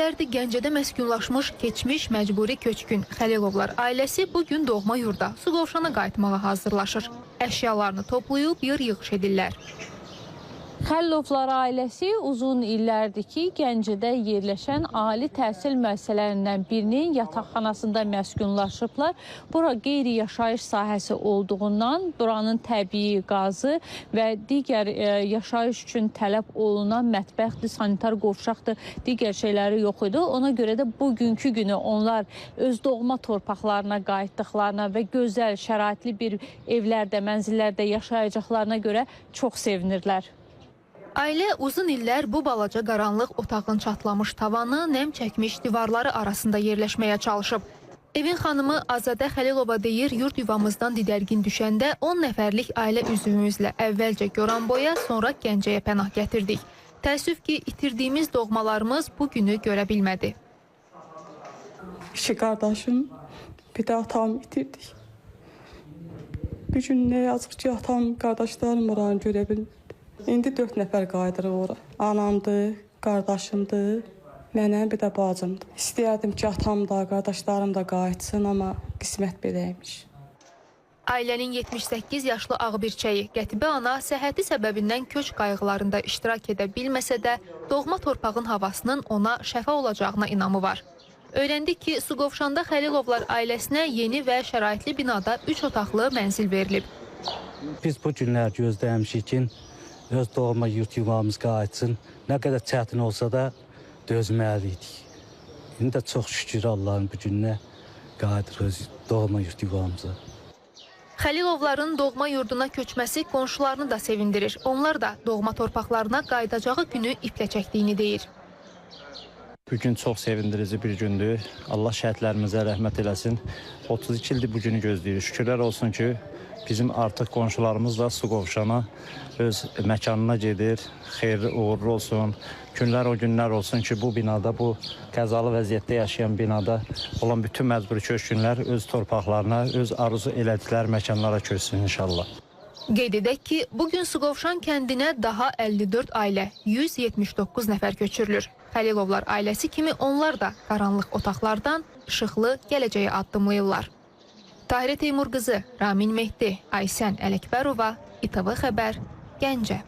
illərdir Gəncədə məskunlaşmış keçmiş məcburi köçkün Xəlilovlar ailəsi bugün doğma yurda Suqovuşana qayıtmağa hazırlaşır. Əşyalarını toplayıb yığış edirlər. Xəlilovlar ailəsi uzun illərdir ki, Gəncədə yerləşən ali təhsil müəssisələrindən birinin yataqxanasında məskunlaşıblar. Bura qeyri-yaşayış sahəsi olduğundan buranın təbii qazı və digər yaşayış üçün tələb olunan mətbəxdir, sanitar qovşaqdır, digər şeyləri yox idi. Ona görə də bugünkü günü onlar öz doğma torpaqlarına qayıtdıqlarına və gözəl, şəraitli bir evlərdə, mənzillərdə yaşayacaqlarına görə çox sevinirlər. Ailə uzun illər bu balaca qaranlıq otağın çatlamış tavanı, nəm çəkmiş divarları arasında yerləşməyə çalışıb. Evin xanımı Azadə Xəlilova deyir, yurt yuvamızdan didərgin düşəndə 10 nəfərlik ailə üzvümüzlə əvvəlcə Goranboya, sonra Gəncəyə pənah gətirdik. Təəssüf ki, itirdiyimiz doğmalarımız bu günü görə bilmədi. İki qardaşım, bir də atamı itirdik. Bir gün nə yazıq ki, atam, qardaşlarım oranı görə bilmədi. İndi 4 nəfər qayıdırıq ora. Anamdır, qardaşımdır, mənəm, bir də bacımdır. İstəyərdim ki, atam da, qardaşlarım da qayıtsın, amma qismət beləymiş. Ailənin 78 yaşlı ağbirçəyi Qətibə ana səhhəti səbəbindən köç qayğılarında iştirak edə bilməsə də, doğma torpağın havasının ona şəfa olacağına inamı var. Öyrəndik ki, Suqovuşanda Xəlilovlar ailəsinə yeni və şəraitli binada 3 otaqlı mənzil verilib. Biz bu günlər gözləmişik ki, öz doğma yurt yuvamız qayıtsın. Nə qədər çətin olsa da dözməliydik. İndi də çox şükür Allah'ın bu gününə qayıdırıq öz doğma yurt yuvamıza. Xəlilovların doğma yurduna köçməsi qonşularını da sevindirir. Onlar da doğma torpaqlarına qayıdacağı günü iplə çəkdiyini deyir. Bugün çox sevindirici bir gündür. Allah şəhidlərimizə rəhmət eləsin. 32 ildir bu günü gözləyirik. Şükürlər olsun ki, bizim artıq qonşularımız da Suqovuşana öz məkanına gedir. Xeyirli, uğurlu olsun. Günlər o günlər olsun ki, bu binada, bu qəzalı vəziyyətdə yaşayan binada olan bütün məcburi köçkünlər öz torpaqlarına, öz arzu elədikləri məkanlara köçsün inşallah. Qeyd edək ki, bugün Suqovuşan kəndinə daha 54 ailə, 179 nəfər köçürülür. Xəlilovlar ailəsi kimi onlar da qaranlıq otaqlardan işıqlı gələcəyə addımlayırlar. Tahirə Teymur qızı, Ramin Mehdi, Aysən Ələkbərova, İTV Xəbər, Gəncə.